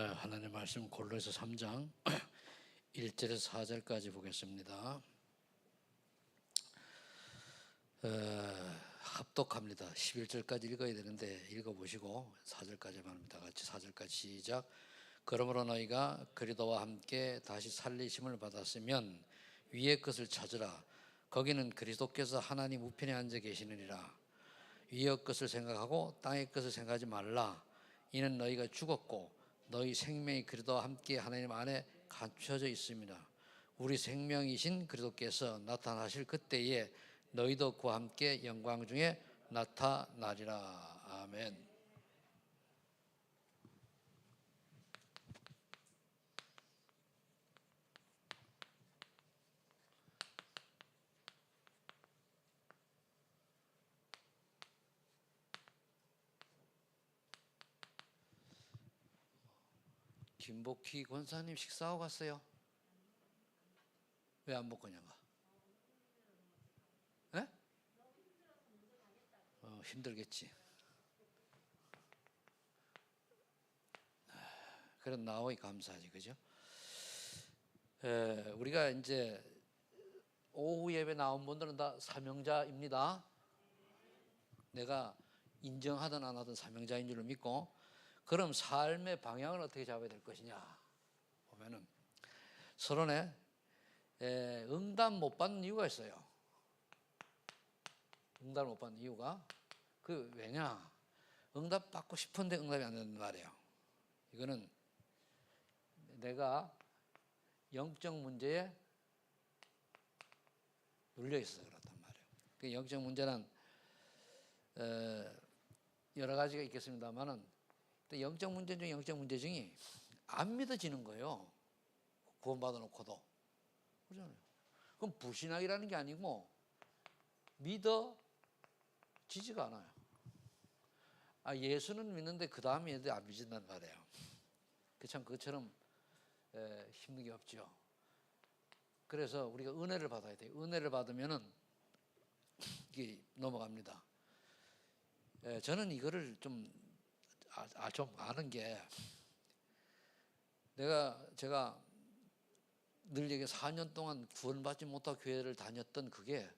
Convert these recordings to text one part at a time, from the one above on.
하나님의 말씀 골로새 3장 1절에서 4절까지 보겠습니다. 합독합니다. 11절까지 읽어야 되는데 읽어보시고 4절까지만 합니다. 같이 4절까지 시작. 그러므로 너희가 그리스도와 함께 다시 살리심을 받았으면 위의 것을 찾으라. 거기는 그리스도께서 하나님 우편에 앉아 계시느니라. 위의 것을 생각하고 땅의 것을 생각하지 말라. 이는 너희가 죽었고 너희 생명이 그리스도와 함께 하나님 안에 감춰져 있습니다. 우리 생명이신 그리스도께서 나타나실 그때에 너희도 그와 함께 영광 중에 나타나리라. 아멘. 김복희 권사님 식사하고 갔어요? 왜 안 먹고 그냥 가? 네? 힘들겠지. 그래 나오니 감사하지, 그죠? 우리가 이제 오후 예배 나온 분들은 다 사명자입니다. 내가 인정하든 안 하든 사명자인 줄을 믿고, 그럼 삶의 방향을 어떻게 잡아야 될 것이냐 보면은 서론에 응답 못 받는 이유가 있어요. 응답 못 받는 이유가 왜냐? 응답 받고 싶은데 응답이 안 된단 말이에요. 이거는 내가 영적 문제에 눌려 있어서 그렇단 말이에요. 그 영적 문제는 여러 가지가 있겠습니다만은 영적 문제 중에 영적 문제 중에 안 믿어지는 거예요. 구원받아 놓고도. 그렇잖아요. 그럼 불신앙이라는 게 아니고 믿어지지가 않아요. 예수는 믿는데 그 다음에 얘들 안 믿는단 말이에요. 참 그것처럼 힘든 게 없죠. 그래서 우리가 은혜를 받아야 돼요. 은혜를 받으면은 이게 넘어갑니다. 저는 이거를 좀 아는 게, 제가 늘 얘기해 4년 동안 구원받지 못하고 교회를 다녔던 그게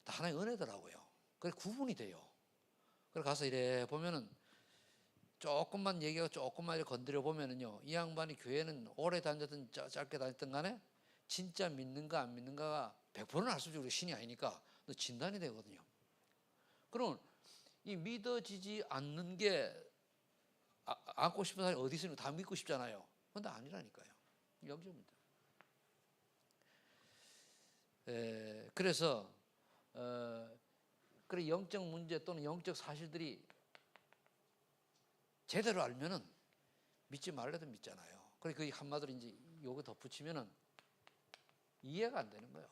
다 하나의 은혜더라고요. 그래서 구분이 돼요. 그래서 가서 이래 보면은 조금만 얘기하고 조금만 건드려 보면은요, 이 양반이 교회는 오래 다녔든 짧게 다녔든 간에 진짜 믿는가 안 믿는가가 100%는 알 수 없죠. 우리 신이 아니니까. 진단이 되거든요. 그럼 이 믿어지지 않는 게 안고 싶은 사람이 어디 있으면 다 믿고 싶잖아요. 근데 아니라니까요. 영적입니다. 그래서 그래 영적 문제 또는 영적 사실들이 제대로 알면은 믿지 말래도 믿잖아요. 그래 그 한마디로 이제 요거 덧붙이면은 이해가 안 되는 거예요.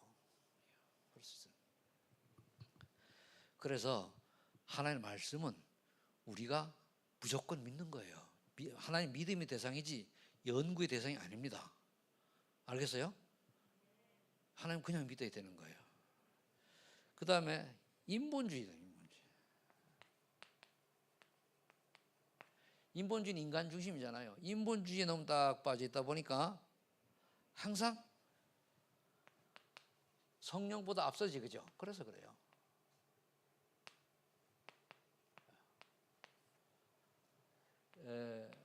그래서 하나님의 말씀은 우리가 무조건 믿는 거예요. 하나님 믿음의 대상이지 연구의 대상이 아닙니다. 알겠어요? 하나님 그냥 믿어야 되는 거예요. 그 다음에 인본주의다. 인본주의는 인간 중심이잖아요. 인본주의에 너무 딱 빠져 있다 보니까 항상 성령보다 앞서지, 그죠? 그래서 그래요.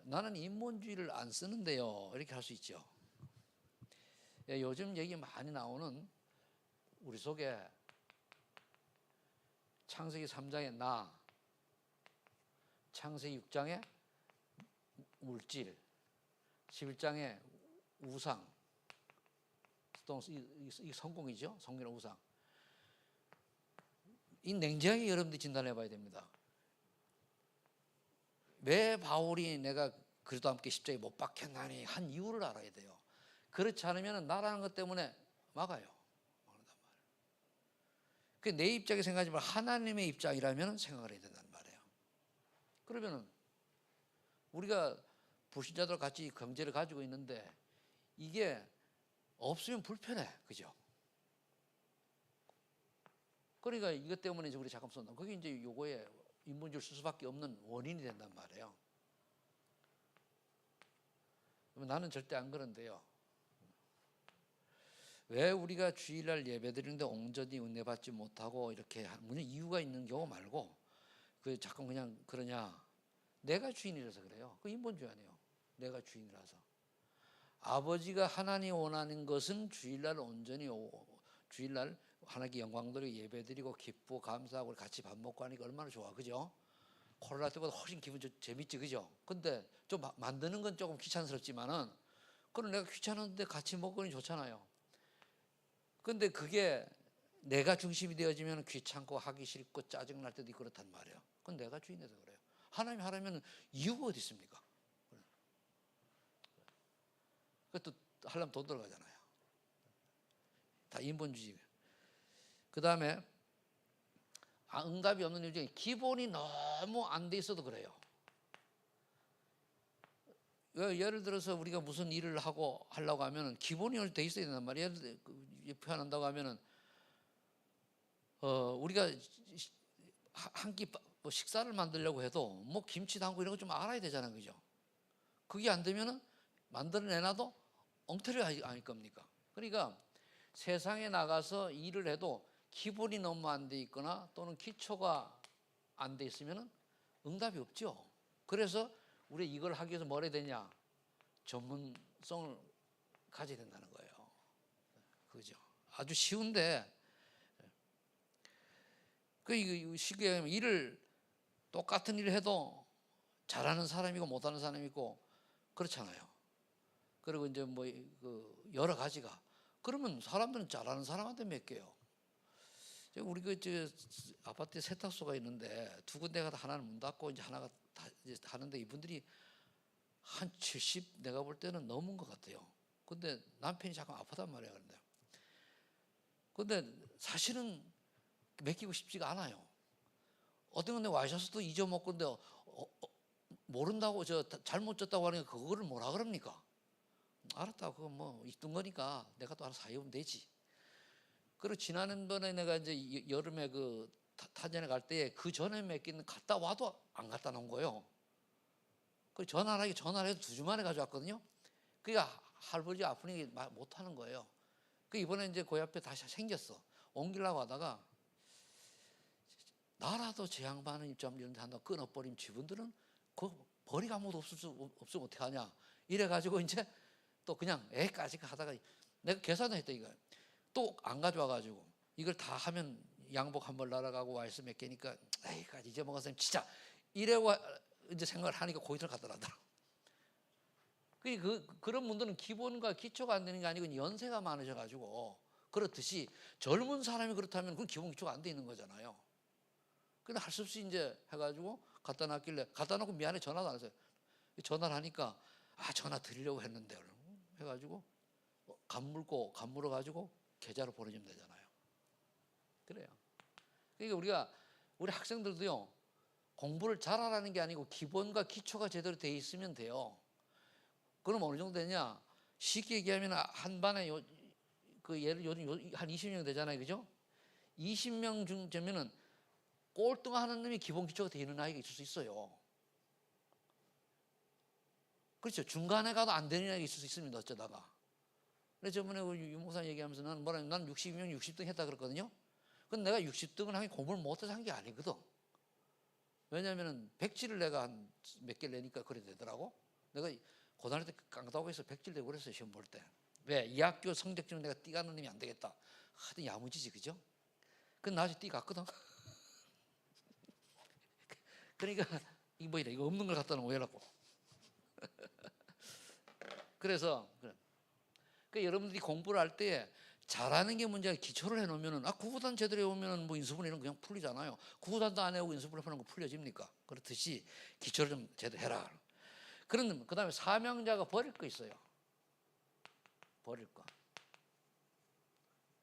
나는 인본주의를 안 쓰는데요, 이렇게 할 수 있죠. 요즘 얘기 많이 나오는 우리 속에 창세기 3장의 나, 창세기 6장의 물질, 11장의 우상, 이 성공이죠. 성경의 우상. 이 냉정하게 여러분들이 진단해 봐야 됩니다. 왜 바울이 내가 그리스도와 함께 십자가에 못 박혔나니 한 이유를 알아야 돼요. 그렇지 않으면 나라는 것 때문에 막아요. 내 입장에 생각하지 말고 하나님의 입장이라면 생각을 해야 된다는 말이에요. 그러면은 우리가 불신자들 같이 경제를 가지고 있는데 이게 없으면 불편해, 그죠? 그러니까 이것 때문에 이제 우리 잠깐 쏜다. 그게 이제 요거에 인본주의를 쓸 수밖에 없는 원인이 된단 말이에요. 나는 절대 안 그런데요. 왜 우리가 주일날 예배드리는데 온전히 은혜 받지 못하고 이렇게 무슨 이유가 있는 경우 말고 그 자꾸 그냥 그러냐? 내가 주인이라서 그래요. 그 인본주의 아니에요. 내가 주인이라서. 아버지가 하나님 원하는 것은 주일날 온전히 주일날 하나님께 영광 돌리고 예배드리고 기쁘고 감사하고 같이 밥 먹고 하니까 얼마나 좋아, 그죠? 코로나 때보다 훨씬 기분 재밌지, 그죠? 근데 좀 만드는 건 조금 귀찮스럽지만은 그럼 내가 귀찮은데 같이 먹으니 좋잖아요. 근데 그게 내가 중심이 되어지면 귀찮고 하기 싫고 짜증날 때도 있고 그렇단 말이에요. 그건 내가 주인에서 그래요. 하나님이 하라면 이유가 어디 있습니까? 그것도 하려면 돈 들어가잖아요. 다 인본주의. 그 다음에 응답이 없는 이유 중에 기본이 너무 안 돼 있어도 그래요. 예를 들어서 우리가 무슨 일을 하려고 하면은 기본이 돼 있어야 된단 말이에요. 예를 들어 표현한다고 하면은 우리가 한 끼 뭐 식사를 만들려고 해도 뭐 김치 담고 이런 거 좀 알아야 되잖아요, 그죠? 그게 안 되면은 만들어내놔도 엉터리 아닐 겁니까? 그러니까 세상에 나가서 일을 해도 기본이 너무 안 돼 있거나 또는 기초가 안 돼 있으면은 응답이 없죠. 그래서 우리 이걸 하기 위해서 뭘 해야 되냐? 전문성을 가져야 된다는 거예요. 그죠? 아주 쉬운데 그 쉽게 일을 똑같은 일을 해도 잘하는 사람이고 못하는 사람이 있고 그렇잖아요. 그리고 이제 뭐 그 여러 가지가 그러면 사람들은 잘하는 사람한테 맡겨요. 우리 그 아파트에 세탁소가 있는데 두 군데가 하나는 문 닫고 이제 하나가 다 이제 하는데 이분들이 한 70 내가 볼 때는 넘은 것 같아요. 근데 남편이 잠깐 아프단 말이야. 근데 사실은 맡기고 싶지가 않아요. 어떤 건데 와이셔츠도 잊어먹고 근데 모른다고 잘못 졌다고 하니까 그거를 뭐라 그럽니까? 알았다. 그거 뭐 있던 거니까 내가 또 알아서 사입으면 되지. 그리고 지난번에 내가 이제 여름에 그 타전에 갈 때 그 전에 맡기는 갔다 와도 안 갖다 놓은 거예요. 그 전화를 해도 2주 만에 가져왔거든요. 그러니까 할아버지 아프니까 못 하는 거예요. 그 이번에 이제 그 옆에 다시 생겼어. 옮기려고 하다가 나라도 제 양반은 입점 이런 데 한다고 끊어버리면 지분들은 그 벌이 아무도 없으면 어떻게 하냐. 이래가지고 이제 또 그냥 애까지 하다가 내가 계산을 했다 이거. 또 안 가져와가지고 이걸 다 하면 양복 한 벌 날아가고 와이스 몇 개니까 에이까지 잊어먹었으면 진짜 이래고 이제 생각을 하니까 거기서 가더라더라고. 그런 분들은 기본과 기초가 안 되는 게 아니고 연세가 많으셔가지고 그렇듯이 젊은 사람이 그렇다면 그건 기본 기초가 안 돼 있는 거잖아요. 근데 할 수 없이 이제 해가지고 갖다 놨길래 갖다 놓고 미안해 전화도 안 했어요. 전화를 하니까 전화 드리려고 했는데 해가지고 간 물어가지고 계좌로 보내주면 되잖아요. 그래요. 그러니까 우리 학생들도요 공부를 잘하라는 게 아니고 기본과 기초가 제대로 돼 있으면 돼요. 그럼 어느 정도 되냐? 쉽게 얘기하면 한 반에 요즘 한 20명 되잖아요, 그죠? 20명 중에면은 꼴등하는 놈이 기본 기초가 되는 아이가 있을 수 있어요. 그렇죠. 중간에 가도 안 되는 아이가 있을 수 있습니다. 어쩌다가. 근데 저번에 유 목사 얘기하면서 난 60명 60등 했다 그랬거든요. 근데 내가 60등을 하긴 공부를 못해서 한 게 아니거든. 왜냐하면 백지를 내가 한 몇 개를 내니까 그래 되더라고. 내가 고등학교 때 깡다고해서 백지를 내고 그랬어요. 시험 볼 때. 왜? 이 학교 성적 중에 내가 띠가는 놈이 안 되겠다. 하여튼 야무지지, 그죠? 근데 나중에 띠 갔거든. 그러니까 이거 없는 걸 갖다 놓으면 오해라고. 그래서 여러분들이 공부를 할 때 잘하는 게 문제가 기초를 해놓으면은 구구단 제대로 해오면은 뭐 인수분 이런 거 그냥 풀리잖아요. 구구단도 안 해오고 인수분 해놓은 거 풀려집니까? 그렇듯이 기초를 좀 제대로 해라. 그다음에 사명자가 버릴 거 있어요. 버릴 거.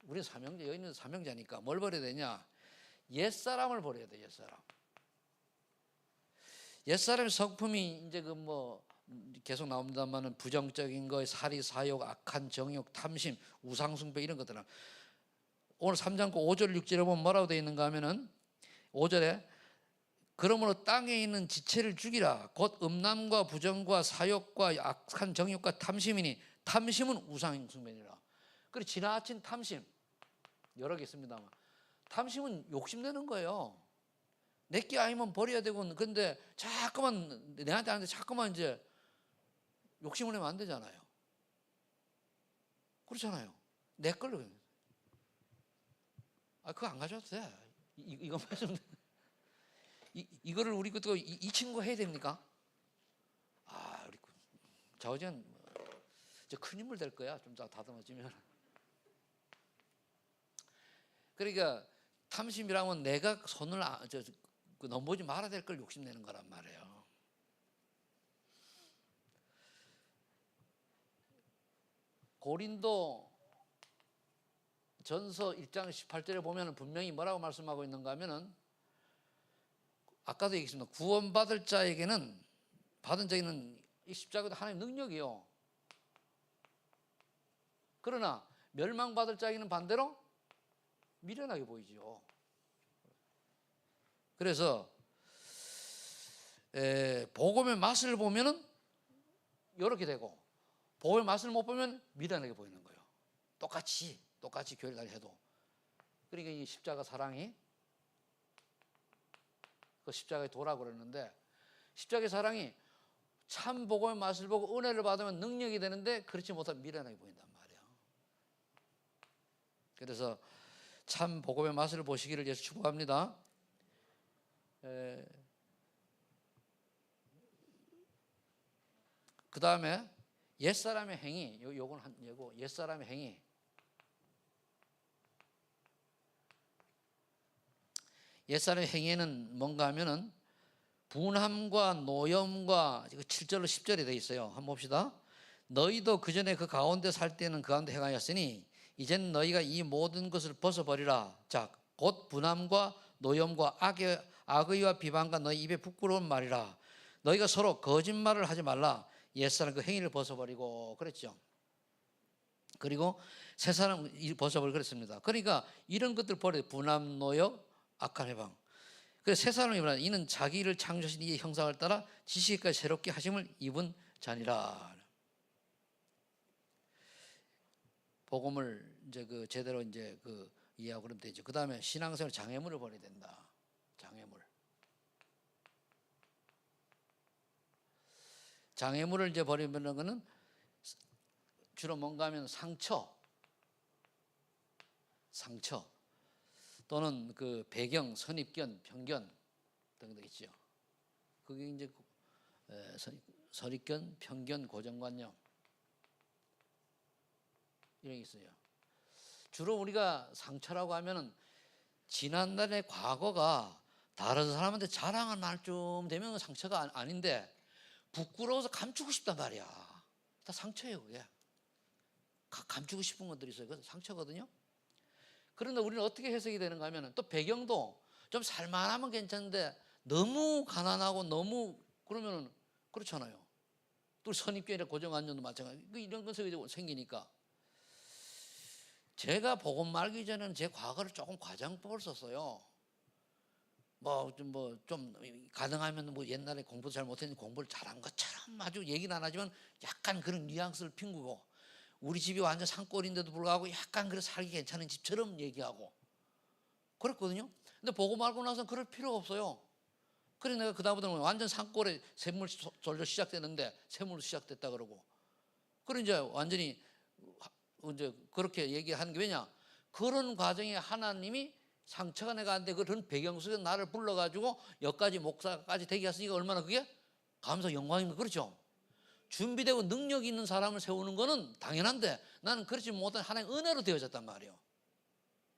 우리 사명자 여기는 사명자니까 뭘 버려야 되냐? 옛사람을 버려야 돼. 옛사람. 옛사람의 성품이 이제 계속 나옵니다만은 부정적인 거, 사리, 사욕, 악한 정욕, 탐심, 우상숭배 이런 것들은 오늘 3장 5절 6절에 보면 뭐라고 되어 있는가 하면은 5절에 그러므로 땅에 있는 지체를 죽이라. 곧 음란과 부정과 사욕과 악한 정욕과 탐심이니 탐심은 우상 숭배니라. 그리고 지나친 탐심 여러 개 있습니다만 탐심은 욕심내는 거예요. 내게 아니면 버려야 되고 근데 자꾸만 내한테 하는데 자꾸만 이제 욕심을 내면 안 되잖아요. 그렇잖아요. 내 걸로. 그거 안 가져도 돼. 이것만 좀 이거를 우리 것도 이 친구가 해야 됩니까? 우리 좌우지간 이제 큰 인물 될 거야. 좀 다듬어지면. 그러니까 탐심이라면 내가 손을 넘보지 말아야 될 걸 욕심내는 거란 말이에요. 고린도 전서 1장 18절에 보면 분명히 뭐라고 말씀하고 있는가 하면은 아까도 얘기했습니다. 구원받을 자에게는 받은 자에게는 이 십자가도 하나님의 능력이요. 그러나 멸망받을 자에게는 반대로 미련하게 보이죠. 그래서 복음의 맛을 보면은 이렇게 되고 복음의 맛을 못 보면 미련하게 보이는 거예요. 똑같이 교회를 다녀도. 그러니까 이 십자가 사랑이 그 십자가의 도라고 그러는데 십자가의 사랑이 참 복음의 맛을 보고 은혜를 받으면 능력이 되는데 그렇지 못하면 미련하게 보인단 말이에요. 그래서 참 복음의 맛을 보시기를 예수 축복합니다. 그 다음에 옛사람의 행위, 요건 한 예고. 옛사람의 행위. 옛사람의 행위는 뭔가 하면은 분함과 노염과 7절로 10절에 되어 있어요. 한번 봅시다. 너희도 그전에 그 가운데 살 때는 그 가운데 행하였으니 이제는 너희가 이 모든 것을 벗어버리라. 자, 곧 분함과 노염과 악의와 비방과 너희 입에 부끄러운 말이라. 너희가 서로 거짓말을 하지 말라. 옛사람 그 행위를 벗어버리고 그랬죠. 그리고 새사람 벗어버리고 그랬습니다. 그러니까 이런 것들 버려야 분함, 노염, 악한 해방. 그래서 새 사람이 말하는 이는 자기를 창조하신 이의 형상을 따라 지식까지 새롭게 하심을 입은 자니라. 복음을 이제 제대로 이제 이해하고 그러면 되죠. 그 다음에 신앙생활 장애물을 버려야 된다. 장애물을 이제 버리는 거는 주로 뭔가 하면 상처 또는 그 배경, 선입견, 편견 등등 있죠. 그게 이제 선입견, 편견, 고정관념 이런 게 있어요. 주로 우리가 상처라고 하면은 지난날의 과거가 다른 사람한테 자랑할 날쯤 되면 상처가 아닌데 부끄러워서 감추고 싶단 말이야. 다 상처예요, 그게. 감추고 싶은 것들이 있어요. 그래서 상처거든요. 그런데 우리는 어떻게 해석이 되는가 하면 또 배경도 좀 살만하면 괜찮은데 너무 가난하고 너무 그러면은 그렇잖아요. 또 선입견이나 고정관념도 마찬가지. 이런 것이 생기니까 제가 복음 말기 전에는 제 과거를 조금 과장법을 썼어요. 좀 가능하면 옛날에 공부 잘 못했는데 공부를 잘한 것처럼 아주 얘기는 안 하지만 약간 그런 뉘앙스를 핑구고 우리 집이 완전 산골인데도 불구하고 약간 그래 살기 괜찮은 집처럼 얘기하고 그랬거든요. 근데 보고 말고 나서는 그럴 필요가 없어요. 그래 내가 그다음부터는 완전 산골에 샘물절로 시작되는데 샘물로 시작됐다 그러고 그래 이제 완전히 이제 그렇게 얘기하는 게 왜냐 그런 과정에 하나님이 상처가 내가 안 돼 그런 배경 속에서 나를 불러가지고 여기까지 목사까지 되게 했으니까 얼마나 그게 감사 영광입니다. 그렇죠? 준비되고 능력이 있는 사람을 세우는 거는 당연한데 나는 그렇지 못한 하나님의 은혜로 되어졌단 말이에요.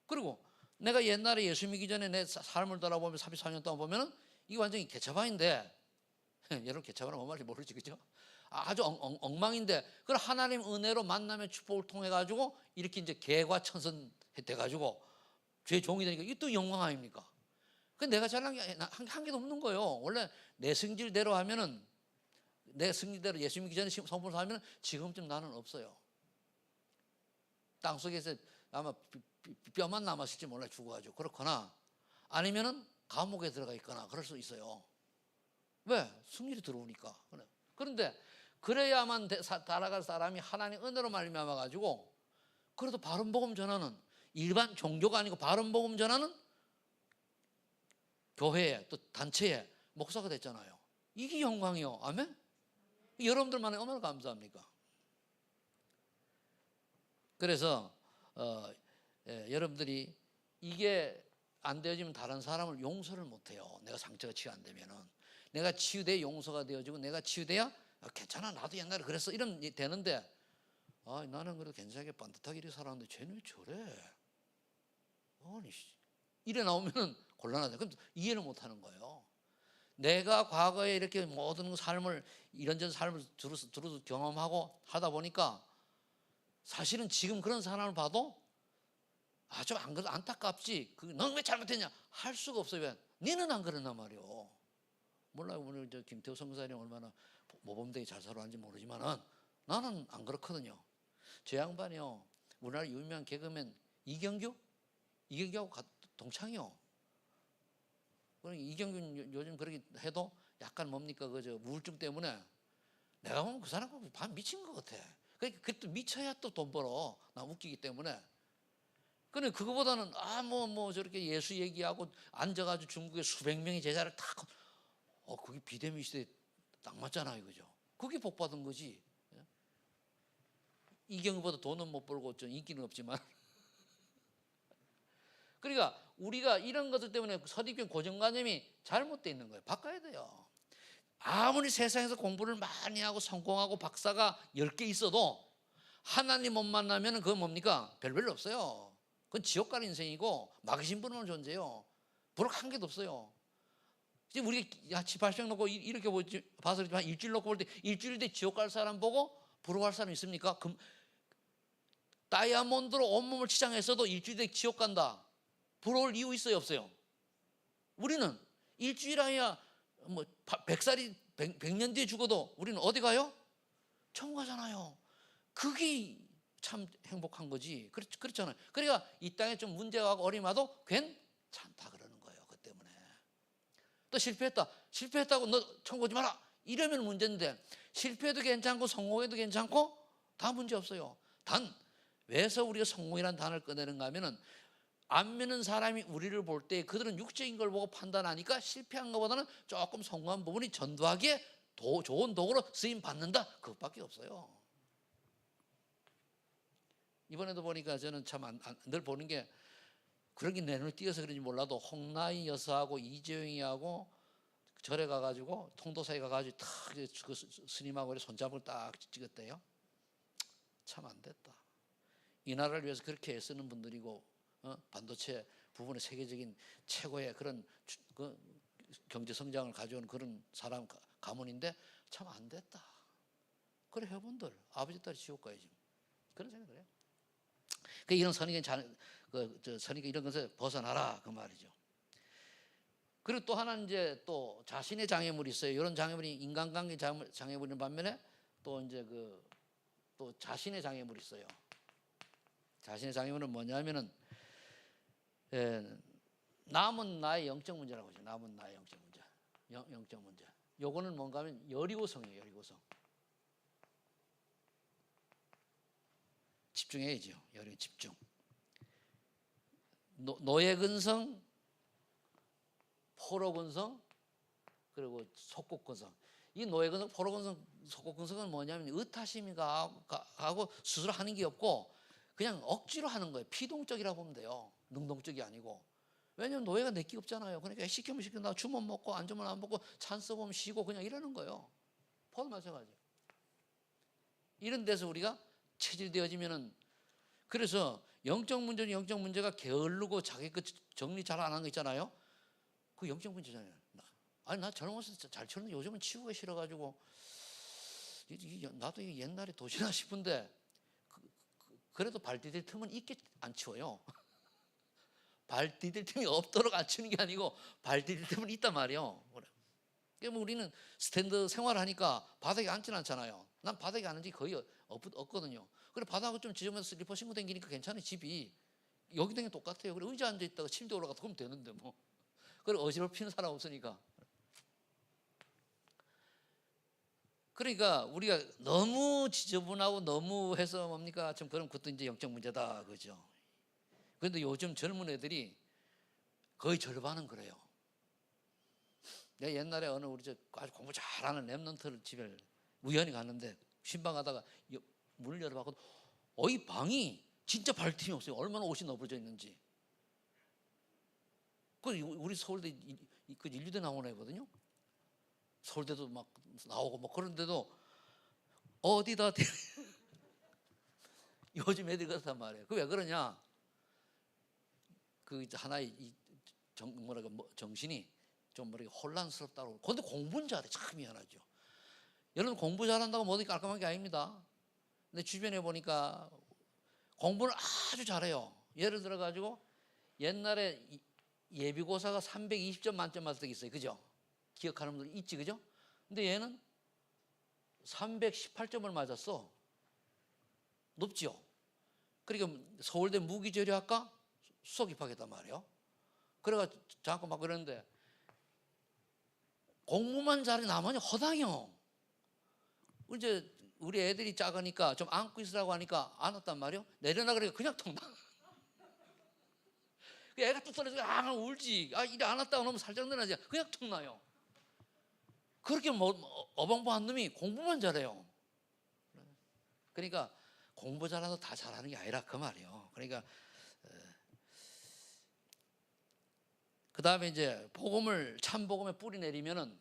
그리고 내가 옛날에 예수 믿기 전에 내 삶을 돌아보면 34년 동안 보면은 이게 완전히 개차반인데 여러분 개차반은 뭔 말인지 모르지 그죠? 아주 엉망인데 그걸 하나님 은혜로 만남의 축복을 통해 가지고 이렇게 이제 개과 천선 돼 가지고 죄 종이 되니까 이게 또 영광 아닙니까? 그 내가 잘난 게 한 개도 없는 거예요. 원래 내 성질대로 하면은 내 성질대로 예수 믿기 전에 성품을 하면 지금쯤 나는 없어요. 땅 속에서 아마 뼈만 남았을지 몰라 죽어가지고 그렇거나 아니면은 감옥에 들어가 있거나 그럴 수 있어요. 왜? 승리로 들어오니까. 그런데 그래야만 살아갈 사람이 하나님 은혜로 말미암아 가지고 그래도 바른 복음 전하는, 일반 종교가 아니고 바른 복음 전하는 교회에 또 단체에 목사가 됐잖아요. 이게 영광이요. 아멘. 여러분들만에 얼마나 감사합니까? 그래서 여러분들이 이게 안 되어지면 다른 사람을 용서를 못해요. 내가 상처가 치유 안 되면은. 내가 치유돼 용서가 되어지고 내가 치유돼야 괜찮아, 나도 옛날에 그랬어, 이런 되는데, 나는 그래도 괜찮게 반듯하게 이렇게 살았는데 쟤는 왜 저래? 아니, 이래 나오면은 곤란하죠. 그럼 이해를 못하는 거예요. 내가 과거에 이렇게 모든 삶을, 이런저런 삶을 두루 경험하고 하다 보니까 사실은 지금 그런 사람을 봐도 좀 안 그래도 안타깝지, 넌 왜 잘못했냐 할 수가 없어요. 왜? 니는 안 그랬단 말이오. 몰라요. 오늘 저 김태우 성사님 얼마나 모범되게 잘 살아왔는지 모르지만은 나는 안 그렇거든요. 저 양반이요, 우리나라 유명한 개그맨 이경규하고 동창이요. 이경규 요즘 그렇게 해도 약간 뭡니까 그저 우울증 때문에 내가 보면 그 사람 반 미친 것 같아. 그러니까 그것도 미쳐야 또 돈 벌어. 나 웃기기 때문에. 근데 그거보다는 뭐 저렇게 예수 얘기하고 앉아가지고 중국에 수백 명의 제자를 다 그게 비대면 시대에 딱 맞잖아요, 그죠? 그게 복 받은 거지. 이경보다 돈은 못 벌고 좀 인기는 없지만. 그러니까 우리가 이런 것들 때문에 선입견 고정관념이 잘못되어 있는 거예요. 바꿔야 돼요. 아무리 세상에서 공부를 많이 하고 성공하고 박사가 10개 있어도 하나님 못 만나면 그건 뭡니까? 별로 없어요. 그건 지옥 갈 인생이고 마귀 신분으로 존재해요. 부록 한 개도 없어요. 지금 우리가 70-80명 놓고 이렇게 봐서 그렇지만 일주일 놓고 볼 때 일주일 뒤에 지옥 갈 사람 보고 부러워할 사람 있습니까? 다이아몬드로 온몸을 치장했어도 일주일 뒤에 지옥 간다. 부러울 이유 있어요, 없어요? 우리는 일주일 아니야 뭐 100살이 100년 뒤에 죽어도 우리는 어디 가요? 천국 가잖아요. 그게 참 행복한 거지. 그렇잖아요. 그러니까 이 땅에 좀 문제가 어림하도 괜찮다 그러는 거예요. 그 때문에. 또 실패했다고 너 천국 오지 마라 이러면 문제인데, 실패해도 괜찮고 성공해도 괜찮고 다 문제 없어요. 단 왜서 우리가 성공이라는 단어를 꺼내는가 하면은 안 믿는 사람이 우리를 볼 때 그들은 육적인 걸 보고 판단하니까 실패한 것보다는 조금 성공한 부분이 전도하기에 좋은 도구로 쓰임 받는다, 그것밖에 없어요. 이번에도 보니까 저는 참 늘 보는 게, 그러기 내 눈에 띄어서 그런지 몰라도 홍나희 여사하고 이재용이하고 절에 가가지고 통도사에 가가지고 탁 그 스님하고 손잡을 딱 찍었대요. 참 안 됐다. 이 나라를 위해서 그렇게 애쓰는 분들이고 반도체 부분의 세계적인 최고의 그런 경제 성장을 가져온 그런 사람 가문인데 참 안 됐다. 그래 여러분들 아버지 딸이 지옥 가야지, 그런 생각을 해요. 이런 선입견 이런 것에 벗어나라 그 말이죠. 그리고 또 하나는 이제 또 자신의 장애물이 있어요. 이런 장애물이 인간관계 장애물인 반면에 또 이제 또 자신의 장애물이 있어요. 자신의 장애물은 뭐냐면은 남은 나의 영적 문제라고 하죠. 남은 나의 영적 문제. 영적 문제. 요거는 뭔가 하면 여리고성이에요. 여리고성. 집중해야죠. 집중. 노예근성, 포로근성, 그리고 속국근성. 이 노예근성, 포로근성, 속국근성은 뭐냐면 의타심이 가고 스스로 하는 게 없고 그냥 억지로 하는 거예요. 피동적이라고 보면 돼요. 능동적이 아니고. 왜냐면 노예가 내게 없잖아요. 그러니까 시키면 시킨다. 주면 먹고 안 주면 안 먹고 찬스 보면 쉬고 그냥 이러는 거예요. 포도 마찬가지. 이런 데서 우리가 체질되어지면은, 그래서 영적 문제가 게으르고 자기 그 정리 잘 안 하는 거 있잖아요. 그 영적 문제잖아요. 나 젊어서 잘 치웠는데 요즘은 치우기가 싫어가지고 나도 이게 옛날에 도시나 싶은데 그래도 발 디딜 틈은 있게 안 치워요. 발 디딜 틈이 없도록 안 치는 게 아니고 발 디딜 틈은 있단 말이에요. 그러니까 우리는 스탠드 생활하니까 바닥에 앉지는 않잖아요. 난 바닥에 앉은 적이 거의 없거든요. 그래 바닥을 좀 지저분해서 슬리퍼 신고 다니니까 괜찮아요. 집이 여기 등에 똑같아요. 그래 의자 앉아 있다가 침대 올라가서 그러면 되는데 뭐. 그리고 어지럽히는 사람 없으니까. 그러니까 우리가 너무 지저분하고 너무 해서 뭡니까? 좀 그럼 그것도 이제 영적 문제다, 그죠? 그런데 요즘 젊은 애들이 거의 절반은 그래요. 내가 옛날에 어느 우리 저 아주 공부 잘하는 랩런트를 집에 우연히 갔는데 신방하다가 문을 열어봤거든. 이 방이 진짜 발 틈이 없어요. 얼마나 옷이 너부러져 있는지. 그 우리 서울대 그 인류대 나오는 애거든요. 서울대도 막 나오고 뭐 그런데도 어디다 요즘 애들이 그렇단 말이에요. 그 왜 그러냐? 그 하나의 정신이 좀 혼란스럽다고. 근데 공부는 잘해. 참 미안하죠. 여러분 공부 잘한다고 모두 깔끔한 게 아닙니다. 근데 주변에 보니까 공부를 아주 잘해요. 예를 들어 가지고 옛날에 예비고사가 320점 만점 맞을 때 있어요. 그죠? 기억하는 분들 있지, 그죠? 근데 얘는 318점을 맞았어. 높죠? 그러니까 서울대 무기재료학과 수석 입학했단 말이에요. 그래가지고 잠깐 막 그러는데 공부만 잘해 나머지 허당이요. 이제 우리 애들이 작으니까 좀 안고 있으라고 하니까 안 왔단 말이에요. 내려놔 그러니까 그냥 턱 나. 애가 뚝 떨어져서 울지. 이래 안 왔다고 너무 살짝 늘어나지. 그냥 턱 나요. 그렇게 어벙벙한 놈이 공부만 잘해요. 그러니까 공부 잘해서 다 잘하는 게 아니라 그 말이에요. 그러니까 그 다음에 이제 참 복음에 뿌리 내리면은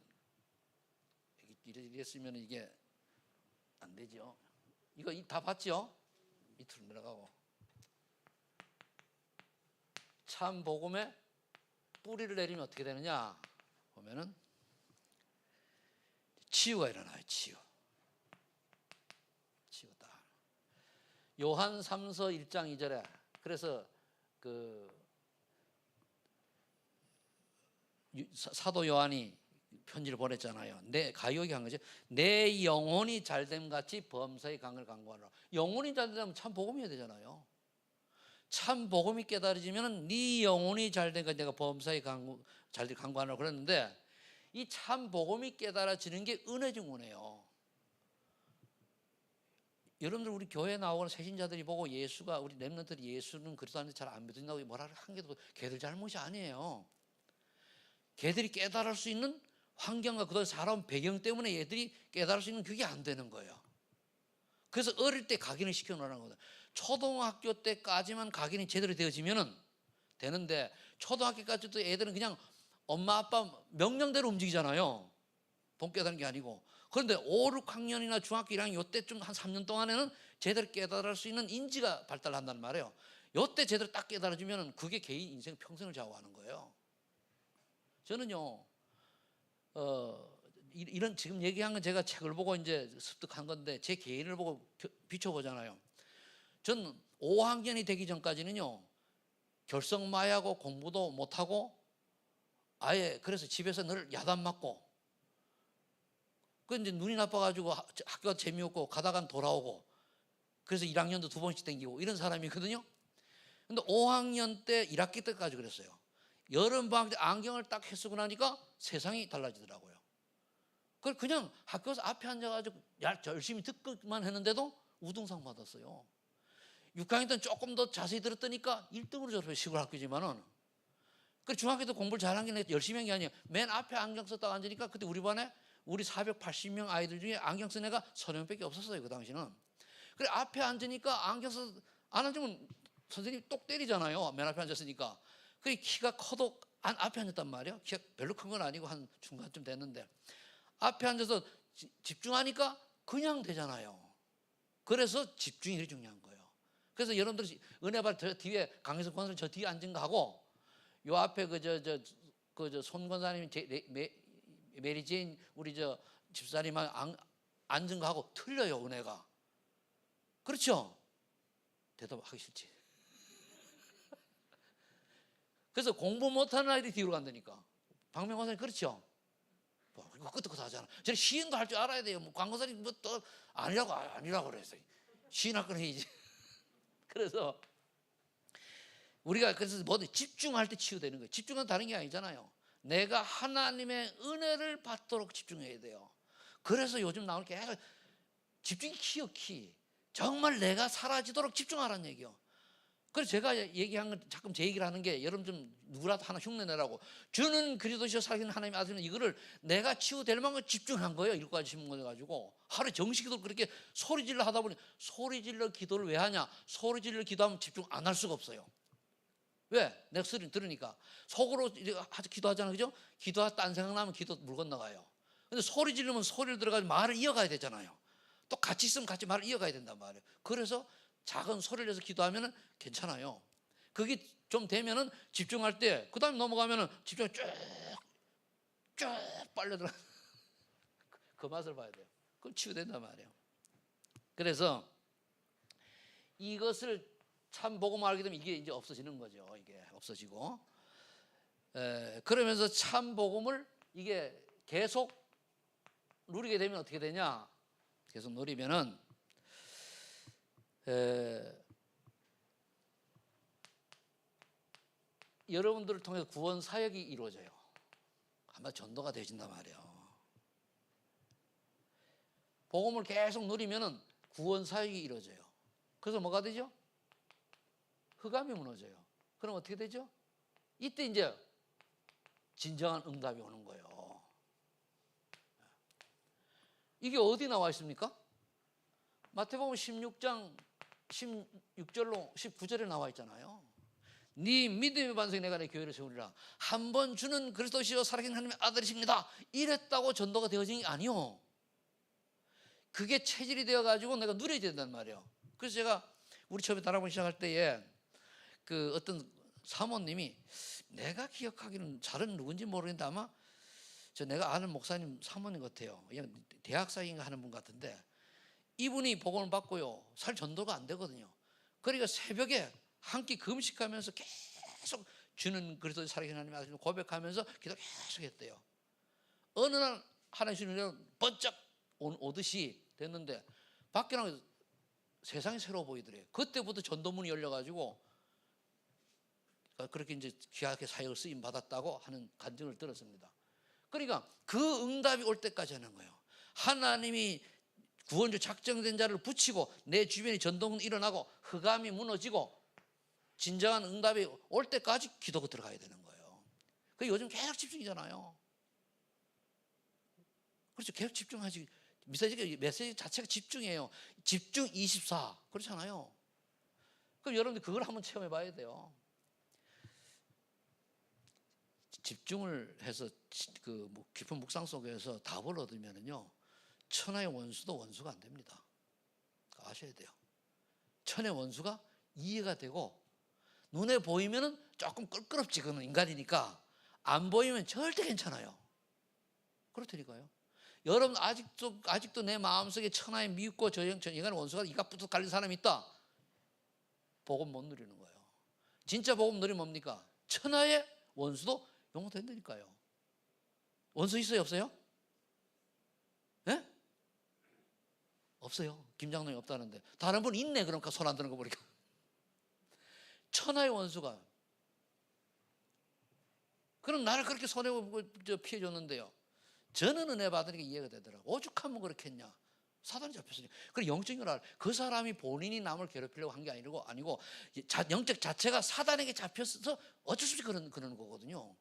이랬으면 이게 안 되죠. 이거 다 봤죠? 밑으로 내려가고 참 복음에 뿌리를 내리면 어떻게 되느냐 보면은 치유가 일어나요. 치유다. 요한 3서 1장 2절에 그래서 그 사도 요한이 편지를 보냈잖아요. 가요기 한 거죠. 내 영혼이 잘됨 같이 범사의 강을 강구하라. 영혼이 잘되면 참 복음이어야 되잖아요. 참 복음이 깨달아지면 네 영혼이 잘된 것 내가 범사의 잘된 강구하라 그랬는데 이 참 복음이 깨달아지는 게 은혜 중 은혜요. 여러분들 우리 교회 나오는 새신자들이 보고 예수가 우리 렘넌트들이 예수는 그리스도인데 잘 안 믿는다고 뭐라 한 게도 걔들 잘못이 아니에요. 걔들이 깨달을 수 있는 환경과 그들 살아온 배경 때문에 얘들이 깨달을 수 있는 그게 안 되는 거예요. 그래서 어릴 때 각인을 시켜놓으라는 거예요. 초등학교 때까지만 각인이 제대로 되어지면은 되는데 초등학교까지도 애들은 그냥 엄마 아빠 명령대로 움직이잖아요. 본 깨달은 게 아니고. 그런데 5, 6학년이나 중학교 1학년 요때쯤 한 3년 동안에는 제대로 깨달을 수 있는 인지가 발달한단 말이에요. 요때 제대로 딱 깨달아지면 그게 개인 인생 평생을 좌우하는 거예요. 저는요, 이런 지금 얘기한 건 제가 책을 보고 이제 습득한 건데 제 개인을 보고 비춰보잖아요. 전 5학년이 되기 전까지는요, 결석마야고 공부도 못하고 아예 그래서 집에서 늘 야단 맞고 그 이제 눈이 나빠가지고 학교가 재미없고 가다간 돌아오고 그래서 1학년도 2번씩 땡기고 이런 사람이거든요. 근데 5학년 때 1학기 때까지 그랬어요. 여름방학 때 안경을 딱 해쓰고 나니까 세상이 달라지더라고요. 그걸 그냥 학교에서 앞에 앉아가지고 열심히 듣기만 했는데도 우등상 받았어요. 6학년 때는 조금 더 자세히 들었더니까 1등으로 졸업해요. 시골 학교지만은. 그 중학교 때 공부를 잘한 게 열심히 한 게 아니에요. 맨 앞에 안경 썼다가 앉으니까 그때 우리 반에 우리 480명 아이들 중에 안경 쓴 애가 30명밖에 없었어요. 그 당시는. 그래 앞에 앉으니까 안경 안 앉으면 선생님이 똑 때리잖아요. 맨 앞에 앉았으니까. 그 키가 커도 앞에 앉았단 말이에요. 키가 별로 큰 건 아니고 한 중간쯤 됐는데 앞에 앉아서 집중하니까 그냥 되잖아요. 그래서 집중이 되게 중요한 거예요. 그래서 여러분들 은혜발 저 뒤에 강혜석 권사님 저 뒤에 앉은 거 하고 요 앞에 손 권사님 메리제인 우리 저 집사님하고 앉은 거 하고 틀려요. 은혜가. 그렇죠? 대답하기 싫지. 그래서 공부 못하는 아이들이 뒤로 간다니까. 박명 권사님 그렇죠? 이거 끄떡끄떡 하잖아. 저는 시인도 할 줄 알아야 돼요. 뭐 광고사님 뭐 또 아니라고 그랬어요. 시인할 건 해야지. 그래서 우리가 그래서 뭐든 집중할 때 치유되는 거예요. 집중은 다른 게 아니잖아요. 내가 하나님의 은혜를 받도록 집중해야 돼요. 그래서 요즘 나올 게 계속 집중이 키요, 키. 정말 내가 사라지도록 집중하라는 얘기요. 그래서 제가 얘기한 건 가끔 제 얘기를 하는 게, 여러분 좀 누구라도 하나 흉내 내라고. 주는 그리스도시여 살기는 하나님의 아들은 이거를 내가 치유될 만큼 집중한 거예요. 7가지 신문 가지고 하루 정식기도 그렇게 소리질러 하다 보니, 소리질러 기도를 왜 하냐? 소리질러 기도하면 집중 안 할 수가 없어요. 왜? 내가 소리 들으니까. 속으로 기도하잖아요, 그죠? 기도하다 딴 생각나면 기도 물 건너가요. 근데 소리 지르면 소리를 들어가지고 말을 이어가야 되잖아요. 또 같이 있으면 같이 말을 이어가야 된단 말이에요. 그래서 작은 소리를 내서 기도하면 괜찮아요. 그게 좀 되면은 집중할 때, 그 다음에 넘어가면은 집중이 쭉 빨려 들어가. 그 맛을 봐야 돼요. 그럼 치유된단 말이에요. 그래서 이것을 참 복음을 알게 되면 이게 이제 없어지는 거죠. 이게 없어지고, 그러면서 참 복음을 이게 계속 누리게 되면 어떻게 되냐? 계속 누리면은 여러분들을 통해서 구원 사역이 이루어져요. 아마 전도가 되어진단 말이에요. 복음을 계속 누리면은 구원 사역이 이루어져요. 그래서 뭐가 되죠? 흑암이 무너져요. 그럼 어떻게 되죠? 이때 이제 진정한 응답이 오는 거예요. 이게 어디 나와 있습니까? 마태복음 16장 16절로 19절에 나와 있잖아요. 네 믿음의 반석이 내가 내 교회를 세우리라. 한 번 주는 그리스도시여 살아계신 하나님의 아들이십니다. 이랬다고 전도가 되어진 게 아니요. 그게 체질이 되어가지고 내가 누려야 된단 말이에요. 그래서 제가 우리 처음에 다락방 시작할 때에 그 어떤 사모님이, 내가 기억하기는 잘은 누군지 모르겠는데 아마 내가 아는 목사님 사모님 같아요. 그냥 대학사인가 하는 분 같은데, 이분이 복음을 받고요, 살 전도가 안 되거든요. 그러니까 새벽에 한 끼 금식하면서 계속 주는 그리스도 살아계신 하나님의 아들 고백하면서 기도 계속 했대요. 어느 날 하나님 주는 번쩍 오듯이 됐는데 밖에 나가서 세상이 새로워 보이더래요. 그때부터 전도문이 열려가지고 그렇게 이제 귀하게 사역을 쓰임 받았다고 하는 간증을 들었습니다. 그러니까 그 응답이 올 때까지 하는 거예요. 하나님이 구원주 작정된 자를 붙이고 내 주변에 전도문이 일어나고 흑암이 무너지고 진정한 응답이 올 때까지 기도가 들어가야 되는 거예요. 그 요즘 계속 집중이잖아요. 그렇죠. 계속 집중하지. 메시지 자체가 집중이에요. 집중 24 그렇잖아요. 그럼 여러분들 그걸 한번 체험해 봐야 돼요. 집중을 해서 그 깊은 묵상 속에서 답을 얻으면은요, 천하의 원수도 원수가 안 됩니다. 아셔야 돼요. 천의 원수가 이해가 되고, 눈에 보이면은 조금 껄끄럽지, 그는 인간이니까. 안 보이면 절대 괜찮아요. 그렇다니까요. 여러분 아직도 내 마음속에 천하의 미혹과 인간의 원수가 이가부터 갈린 사람이 있다. 복음 못 누리는 거예요. 진짜 복음 누리면 뭡니까? 천하의 원수도 용서된다니까요. 원수 있어요, 없어요? 예? 없어요. 김장로이 없다는데. 다른 분 있네, 그러니까 손 안 드는 거 보니까. 천하의 원수가. 그럼 나를 그렇게 손해보고 피해줬는데요, 저는 은혜 받으니까 이해가 되더라고요. 오죽하면 그렇겠냐. 사단이 잡혔으니. 그리고 영적인 걸 그 사람이 본인이 남을 괴롭히려고 한 게 아니고 영적 자체가 사단에게 잡혀서 어쩔 수 없이 그러는 거거든요.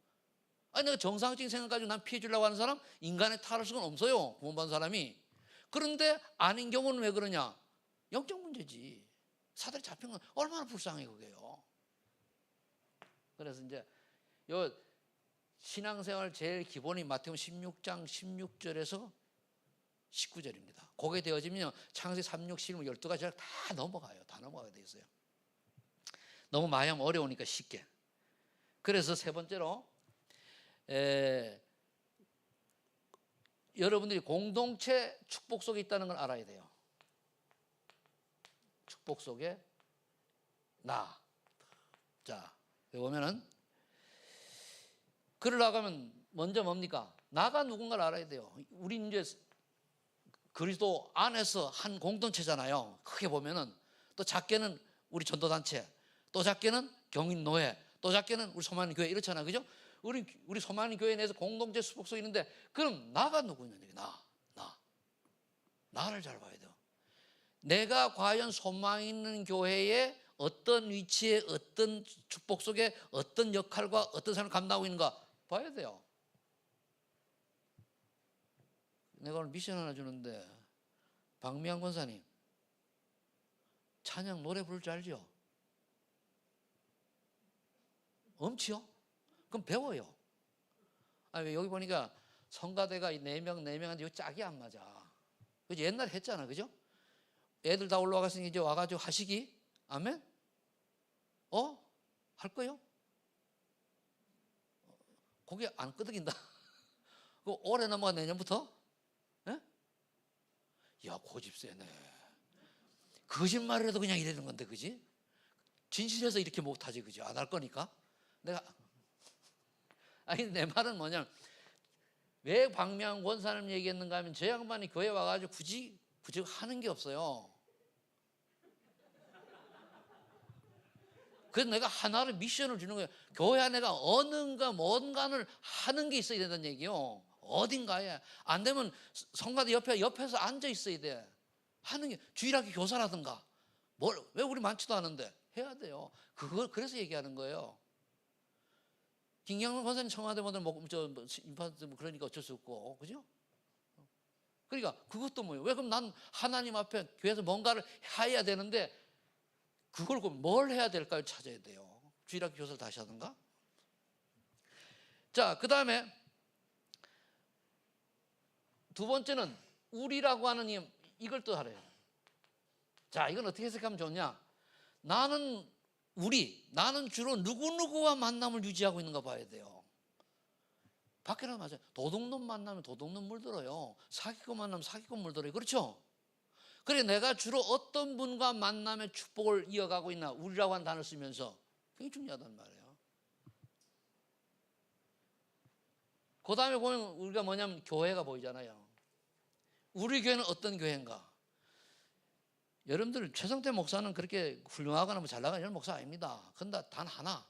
아니, 내가 정상적인 생각 가지고 난 피해 주려고 하는 사람, 인간의 탈할 수는 없어요, 구원받은 사람이. 그런데 아닌 경우는 왜 그러냐? 영적 문제지. 사단이 잡힌 건 얼마나 불쌍해, 그게요. 그래서 이제 요 신앙생활 제일 기본이 마태복음 16장 16절에서 19절입니다. 그게 되어지면 창세기 3, 6, 7, 12가지를 다 넘어가요. 다 넘어가게 돼 있어요. 너무 많이 하면 어려우니까 쉽게. 그래서 세 번째로, 여러분들이 공동체 축복 속에 있다는 걸 알아야 돼요. 축복 속에 나. 자, 여기 보면은 그러려고 하면 먼저 뭡니까? 나가 누군가를 알아야 돼요. 우리 이제 그리스도 안에서 한 공동체잖아요. 크게 보면은. 또 작게는 우리 전도단체, 또 작게는 경인노회, 또 작게는 우리 소망교회 이렇잖아요. 그죠? 우리 소망 교회 내에서 공동체 수복소 있는데 그럼 나가 누구냐? 나를 잘 봐야 돼요. 내가 과연 소망 있는 교회에 어떤 위치에 어떤 축복 속에 어떤 역할과 어떤 삶을 감당하고 있는가 봐야 돼요. 내가 오늘 미션 하나 주는데 박미양 권사님 찬양 노래 부를 줄 알죠? 엄치요? 그럼 배워요. 아니 여기 보니까 성가대가 4명한테 이거 짝이 안 맞아. 그죠? 옛날에 했잖아, 그죠? 애들 다 올라와갔으니 이제 와가지고 하시기. 아멘? 할 거요? 고개 안 끄덕인다. 그 올해 넘어가 내년부터? 예? 야, 고집 세네. 거짓말을 해도 그냥 이러는 건데, 그지? 진실해서 이렇게 못하지, 그지? 안 할 거니까. 아니, 내 말은 뭐냐면, 왜 박미양 권사님 얘기했는가 하면, 저 양반이 교회 와가지고 굳이 하는 게 없어요. 그래서 내가 하나를 미션을 주는 거예요. 교회 안에 내가 어는가 뭔가를 하는 게 있어야 된다는 얘기요. 어딘가에. 안 되면 성가대 옆에서 앉아 있어야 돼. 하는 게 주일학교 교사라든가 왜 우리 많지도 않은데 해야 돼요. 그래서 얘기하는 거예요. 김경남 권사님 청와대보다 인파트 그러니까 어쩔 수 없고, 그죠? 그러니까 그것도 뭐예요? 왜 그럼 난 하나님 앞에 교회에서 뭔가를 해야 되는데 그걸 뭘 해야 될까요? 찾아야 돼요. 주일학교 교사를 다시 하든가. 자, 그 다음에 두 번째는 우리라고 하는 이걸 또 하래요. 자, 이건 어떻게 해석하면 좋냐? 나는 주로 누구누구와 만남을 유지하고 있는가 봐야 돼요. 밖에는 맞아요. 도둑놈 만나면 도둑놈 물들어요. 사기꾼 만나면 사기꾼 물들어요. 그렇죠? 그래 내가 주로 어떤 분과 만남의 축복을 이어가고 있나, 우리라고 하는 단어를 쓰면서 굉장히 중요하단 말이에요. 그 다음에 보면 우리가 뭐냐면 교회가 보이잖아요. 우리 교회는 어떤 교회인가? 여러분들 최성태 목사는 그렇게 훌륭하거나 뭐 잘나가는 이런 목사 아닙니다. 근데 단 하나,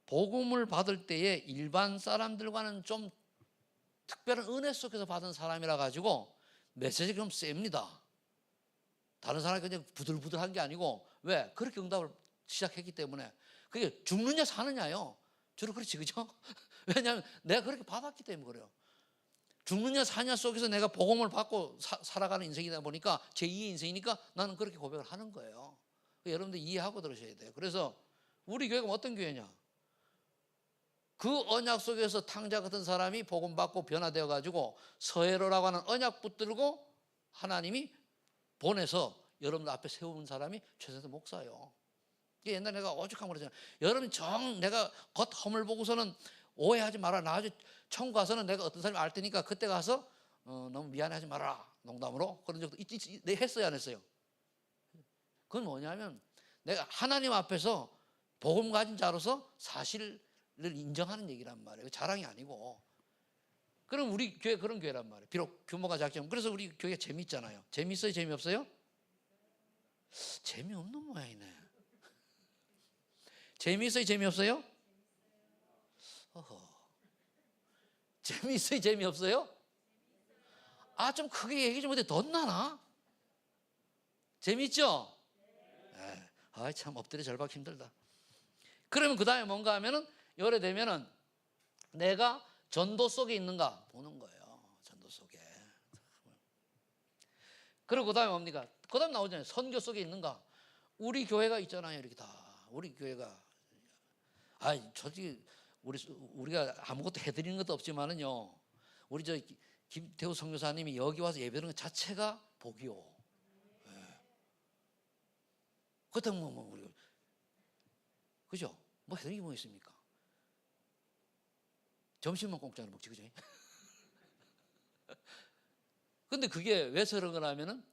복음을 받을 때에 일반 사람들과는 좀 특별한 은혜 속에서 받은 사람이라 가지고 메시지가 좀 셉니다. 다른 사람이 그냥 부들부들한 게 아니고, 왜? 그렇게 응답을 시작했기 때문에. 그게 죽느냐 사느냐요. 주로 그렇지, 그죠? 왜냐하면 내가 그렇게 받았기 때문에 그래요. 죽느냐 사냐 속에서 내가 복음을 받고 살아가는 인생이다 보니까 제2의 인생이니까 나는 그렇게 고백을 하는 거예요. 여러분들 이해하고 들으셔야 돼요. 그래서 우리 교회가 어떤 교회냐? 그 언약 속에서 탕자 같은 사람이 복음 받고 변화되어 가지고 서해로라고 하는 언약 붙들고 하나님이 보내서 여러분들 앞에 세운 사람이 최성태 목사예요. 옛날에 내가 오죽하면 그러잖아요. 여러분 내가 겉 허물 보고서는 오해하지 마라. 나중에 천국 가서는 내가 어떤 사람이 알 테니까 그때 가서 너무 미안해하지 마라. 농담으로. 그런 적도 내가 했어요, 안 했어요? 그건 뭐냐면 내가 하나님 앞에서 복음 가진 자로서 사실을 인정하는 얘기란 말이에요. 자랑이 아니고. 그럼 우리 교회 그런 교회란 말이에요. 비록 규모가 작지만. 그래서 우리 교회가 재미있잖아요. 재미있어요? 재미없어요? 재미없는 모양이네. 재미있어요? 재미없어요? 재미있어요? 재미없어요? 좀 크게 얘기 좀 해도 덧나나? 재미있죠? 참 엎드려 절박 힘들다. 그러면 그 다음에 뭔가 하면은 열에 되면은 내가 전도 속에 있는가 보는 거예요. 전도 속에. 그리고 그 다음에 뭡니까? 그 다음에 나오잖아요. 선교 속에 있는가? 우리 교회가 있잖아요. 이렇게 다. 우리 교회가. 솔직히 우리가 아무것도 해드리는 것도 없지만은요. 우리 김태우 선교사님이 여기 와서 예배하는 것 자체가 복이요. 그렇다면 우리 그죠? 뭐 해드리는 게 뭐 있습니까? 점심만 공짜로 먹지, 그죠? 근데 그게 왜 그런 거냐면은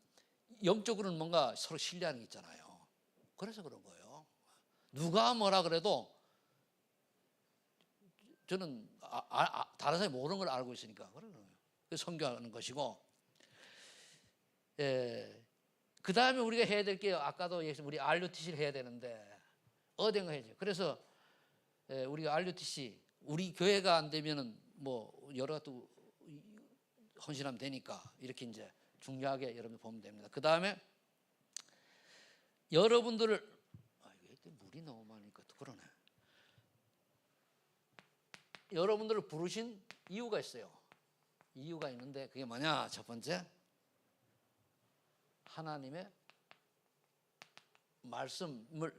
영적으로는 뭔가 서로 신뢰하는 게 있잖아요. 그래서 그런 거예요. 누가 뭐라 그래도 저는 다른 사람이 모르는 걸 알고 있으니까 그런 거예요. 그래서 선교하는 것이고, 그 다음에 우리가 해야 될 게 아까도 우리 RUTC를 해야 되는데 어딘가 해야죠. 그래서 우리가 RUTC 우리 교회가 안 되면은 뭐 여러 가지 헌신하면 되니까 이렇게 이제 중요하게 여러분 보면 됩니다. 그 다음에 여러분들을 이게 물이 너무 많으니까 또 그러네. 여러분들을 부르신 이유가 있어요. 이유가 있는데 그게 뭐냐? 첫 번째, 하나님의 말씀을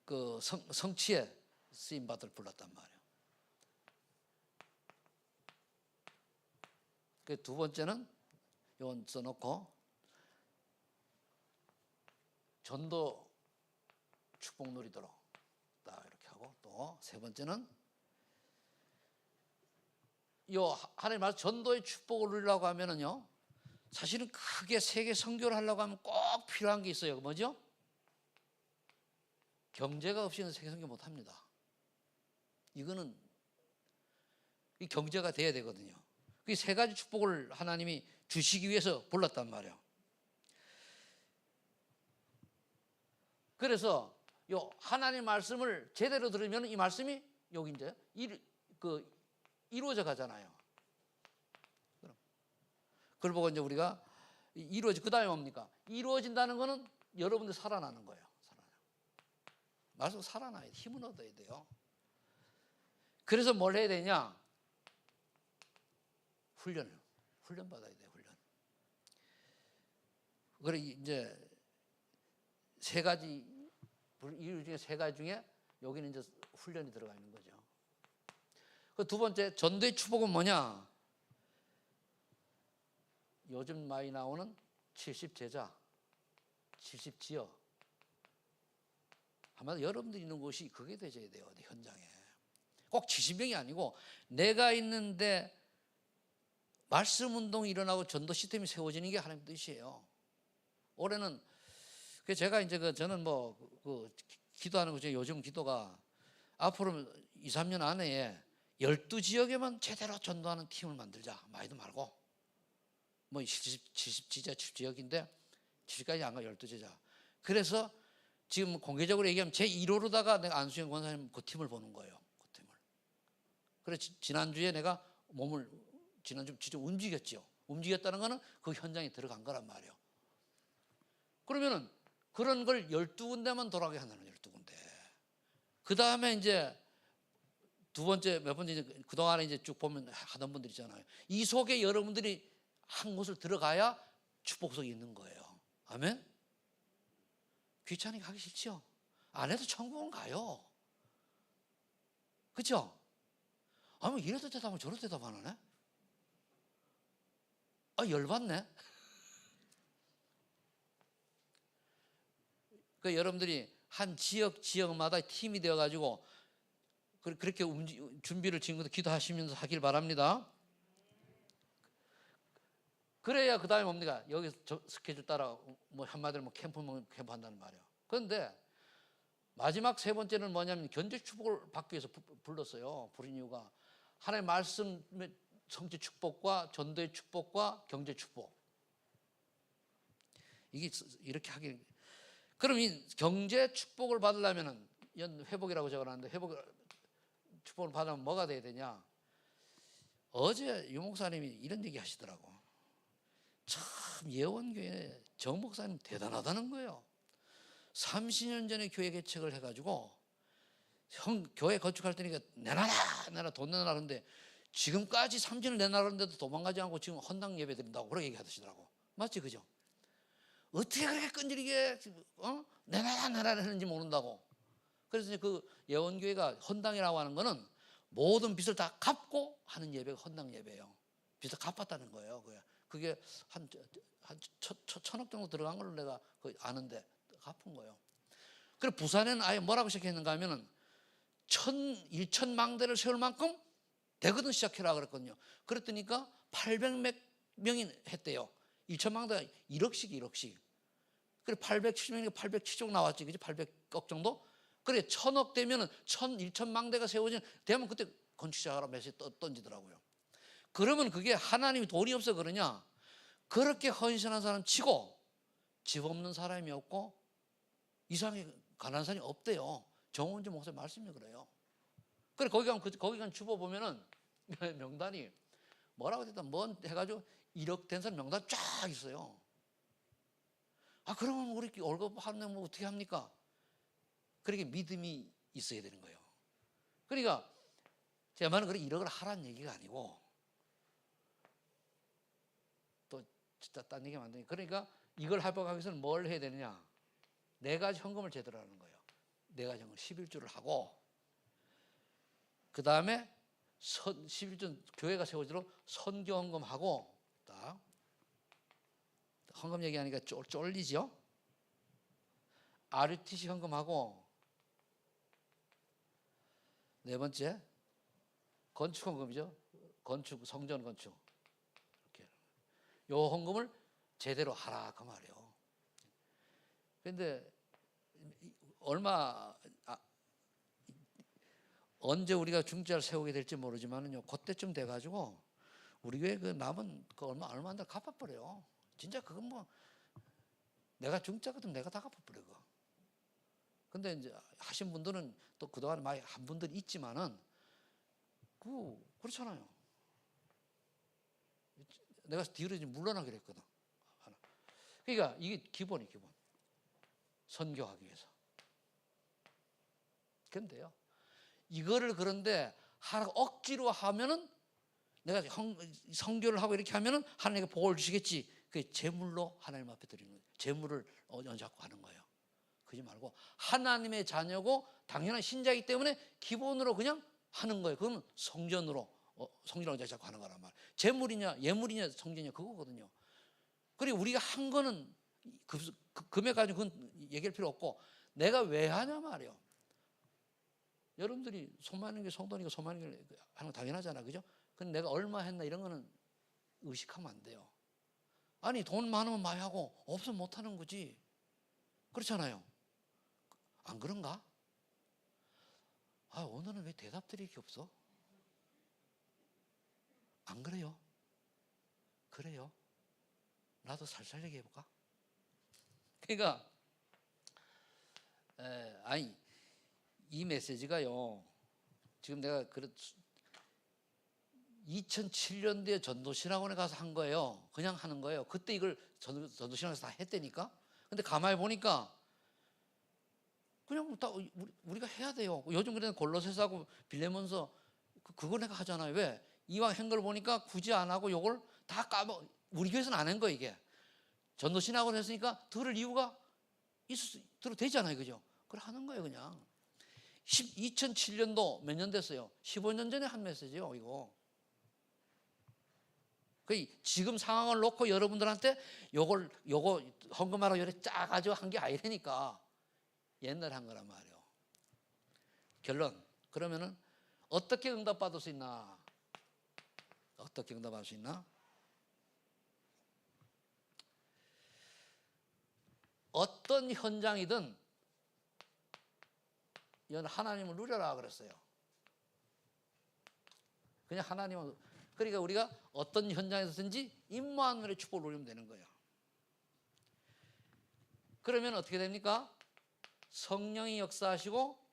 그 성취에 쓰임 받을 불렀단 말이에요. 그 두 번째는 요건 써놓고 전도 축복 누리도록 딱 이렇게 하고, 또 세 번째는 요 하나님 말씀 전도의 축복을 누리려고 하면은요, 사실은 크게 세계 선교를 하려고 하면 꼭 필요한 게 있어요. 뭐죠? 경제가 없이는 세계 선교 못 합니다. 이거는 이 경제가 돼야 되거든요. 그 세 가지 축복을 하나님이 주시기 위해서 불렀단 말이에요. 그래서 요 하나님 말씀을 제대로 들으면 이 말씀이 여기 이제 이루어져 가잖아요. 그걸 보고 이제 우리가 그 다음에 뭡니까? 이루어진다는 거는 여러분들 살아나는 거예요. 말씀 살아나야 돼. 힘을 얻어야 돼요. 그래서 뭘 해야 되냐? 훈련 받아야 돼요. 훈련. 그래 이제 세 가지 이유 중에 세 가지 중에 여기는 이제 훈련이 들어가 있는 거죠. 그 두 번째, 전도의 축복은 뭐냐? 요즘 많이 나오는 70제자, 70지역. 아마 여러분들이 있는 곳이 그게 되셔야 돼요. 어디 현장에. 꼭 70명이 아니고 내가 있는데 말씀 운동이 일어나고 전도 시스템이 세워지는 게 하나님 뜻이에요. 올해는 제가 이제 저는 기도하는 거죠. 요즘 기도가 앞으로 2, 3년 안에 12지역에만 제대로 전도하는 팀을 만들자. 많이도 말고. 70지자 70지역인데 70까지 안 가 12제자. 그래서 지금 공개적으로 얘기하면 제 1호로다가 내가 안수영 권사님 그 팀을 보는 거예요. 그 팀을. 그래서 지난주에 내가 지난주 진짜 움직였죠. 움직였다는 거는 그 현장에 들어간 거란 말이에요. 그러면은 그런 걸 12군데만 돌아가게 한다는 12군데. 그 다음에 이제 두 번째, 몇 번째, 이제 그동안에 이제 쭉 보면 하던 분들 있잖아요. 이 속에 여러분들이 한 곳을 들어가야 축복석이 있는 거예요. 아멘? 귀찮으니까 하기 싫죠? 안 해도 천국은 가요. 그렇죠? 뭐 이래도 대답하면 저래도 대답 안 하네? 열받네? 그 여러분들이 한 지역마다 팀이 되어가지고 그렇게 준비를 지금부터 기도하시면서 하길 바랍니다. 그래야 그 다음에 뭡니까? 여기서 스케줄 따라 한마디로 캠프 한다는 말이에요. 그런데 마지막 세 번째는 뭐냐면 견제 축복을 받기 위해서 불렀어요. 부른 이유가 하나님의 말씀의 성취 축복과 전도의 축복과 경제 축복. 이게 이렇게 하기. 그럼 이 경제 축복을 받으려면은 회복이라고 적어놨는데 회복 축복을 받으면 뭐가 돼야 되냐? 어제 유 목사님이 이런 얘기 하시더라고. 참 예원교회 정 목사님 대단하다는 거예요. 30년 전에 교회 개척을 해가지고 교회 건축할 때니까 내놔라 돈 내놔라 하는데 지금까지 30년 내놔라는데도 도망가지 않고 지금 헌당 예배 드린다고 그렇게 얘기하시더라고. 맞지, 그죠? 어떻게 그렇게 끈질기게 내놔라 했는지 모른다고. 그래서 이제 그 예원교회가 헌당이라고 하는 거는 모든 빚을 다 갚고 하는 예배가 헌당 예배예요. 빚을 갚았다는 거예요. 그게 한 1,000억 정도 들어간 걸로 내가 아는데 갚은 거예요. 그리고 부산에는 아예 뭐라고 시작했는가 하면은 1,000망대를 세울 만큼 대거든 시작해라 그랬거든요. 그랬더니까 800몇 명이 했대요. 1,000망대가 1억씩. 그래 870명이니까 870억 나왔지, 그지? 800억 정도. 그래 1,000억 되면은 1,000망대가 세워지면 되면 그때 건축 시작하라 메시지 던지더라고요. 그러면 그게 하나님이 돈이 없어 그러냐? 그렇게 헌신한 사람 치고 집 없는 사람이 없고 이상하게 가난한 사람이 없대요. 정원주 목사님 말씀이 그래요. 그래 거기 가면 주보 보면은 명단이 뭐라고 됐든 뭔 해가지고 1억 된 사람 명단 쫙 있어요. 아 그러면 우리 월급 받는 뭐 어떻게 합니까? 그렇게 믿음이 있어야 되는 거예요. 그러니까 제가 말은 그렇게 1억을 하라는 얘기가 아니고 또 진짜 딴 얘기하면 안 되니까 그러니까 이걸 회복하기 위해서는 뭘 해야 되느냐? 4가지 헌금을 제대로 하는 거예요. 4가지 헌금 11조를 하고 그 다음에 11조 교회가 세워지도록 선교 헌금하고 딱 헌금 얘기하니까 쫄리죠? RUTC 헌금하고 4번째 건축 헌금이죠. 건축 성전 건축 이렇게 요 헌금을 제대로 하라 그 말이에요. 그런데 언제 우리가 중자를 세우게 될지 모르지만은요. 그때쯤 돼가지고 우리 교회 그 남은 그 얼마 안 돼 갚아버려요. 진짜 그건 뭐 내가 중자거든 내가 다 갚아버려 그거. 근데 이제 하신 분들은 또 그동안 많이 한 분들이 있지만은 그렇잖아요. 내가 뒤로 좀 물러나기로 했거든. 그러니까 이게 기본. 선교하기 위해서. 그런데요. 이거를 그런데 억지로 하면은 내가 선교를 하고 이렇게 하면은 하나님께 복을 주시겠지. 그 제물로 하나님 앞에 드리는 거예요. 제물을 언잡고 하는 거예요. 그러지 말고 하나님의 자녀고 당연한 신자이기 때문에 기본으로 그냥 하는 거예요. 그건 성전으로 자꾸 하는 거란 말이에요. 제물이냐 예물이냐 성전이냐 그거거든요. 그리고 우리가 한 거는 금액 가지고 그건 얘기할 필요 없고 내가 왜 하냐 말이에요. 여러분들이 소만인 게 성도니까 소만인 게 하는 거 당연하잖아, 그죠? 근데 내가 얼마 했나 이런 거는 의식하면 안 돼요. 아니 돈 많으면 많이 하고 없으면 못 하는 거지. 그렇잖아요. 안 그런가? 아 오늘은 왜 대답들이 이렇게 없어? 안 그래요? 그래요? 나도 살살 얘기해 볼까? 그러니까 아니 이 메시지가요. 지금 내가 2007년도에 전도신학원에 가서 한 거예요. 그냥 하는 거예요. 그때 이걸 전도신학원에서 다 했다니까. 근데 가만히 보니까 그냥 다 우리가 해야 돼요. 요즘 그래도 골로새서하고 빌레몬서 그거 내가 하잖아요. 왜? 이왕 한 걸 보니까 굳이 안 하고 요걸 다 우리 교회에서는 안 한 거 이게. 전도신학원 했으니까 들을 이유가 들어도 되잖아요. 그죠? 그걸 하는 거예요 그냥. 2007년도 몇 년 됐어요? 15년 전에 한 메시지요 이거. 지금 상황을 놓고 여러분들한테 요거 헌금하라고 이렇게 짜가지고 한 게 아니라니까. 옛날에 한 거란 말이에요. 결론. 그러면은 어떻게 응답받을 수 있나? 어떻게 응답받을 수 있나? 어떤 현장이든 이건 하나님을 누려라 그랬어요. 그냥 하나님을. 그러니까 우리가 어떤 현장에서든지 임마누엘의 축복을 누리면 되는 거예요. 그러면 어떻게 됩니까? 성령이 역사하시고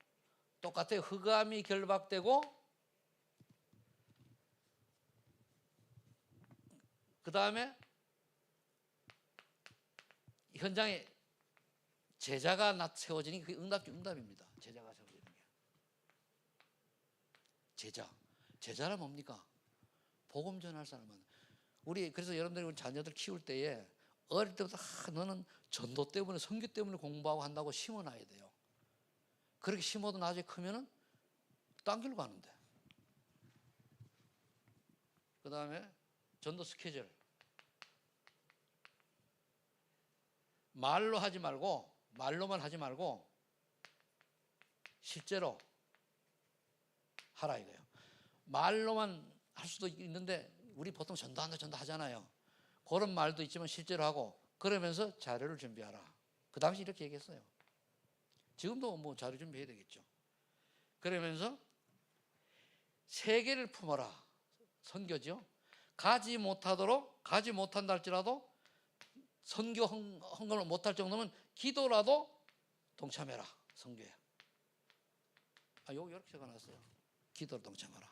똑같아요. 흑암이 결박되고 그 다음에 현장에 제자가 세워지니 그게 응답입니다. 제자가 세워지는 게. 제자란 뭡니까? 복음 전할 사람은. 우리 그래서 여러분들이 우리 자녀들 키울 때에 어릴 때부터 너는 전도 때문에 선교 때문에 공부하고 한다고 심어놔야 돼요. 그렇게 심어도 나중에 크면은 딴 길로 가는데. 그 다음에 전도 스케줄. 말로만 하지 말고 실제로 하라 이거예요. 말로만 할 수도 있는데 우리 보통 전도한다 하잖아요. 그런 말도 있지만 실제로 하고 그러면서 자료를 준비하라. 그 당시 이렇게 얘기했어요. 지금도 뭐 자료 준비해야 되겠죠. 그러면서 세계를 품어라. 선교죠. 가지 못한다 할지라도 선교 헌금을 못할 정도면 기도라도 동참해라. 선교에. 이렇게 적어놨어요. 기도로 동참하라.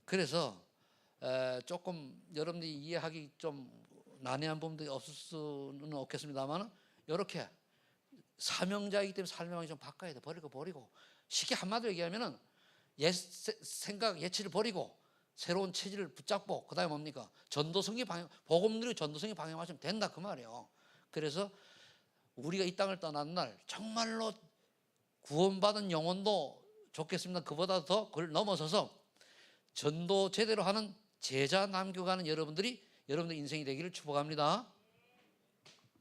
그래서 조금 여러분들이 이해하기 좀 난해한 부분도 없을 수는 없겠습니다만, 이렇게 사명자이기 때문에 사명을 좀 바꿔야 돼. 버리고 쉽게 한마디로 얘기하면은 생각 예치를 버리고 새로운 체질을 붙잡고, 그다음에 뭡니까? 전도성이 방향, 복음들이 전도성이 방향하시면 된다 그 말이에요. 그래서 우리가 이 땅을 떠나는 날 정말로 구원받은 영혼도 좋겠습니다. 그보다 더 그걸 넘어서서 전도 제대로 하는 제자 남겨가는 여러분들 인생이 되기를 축복합니다.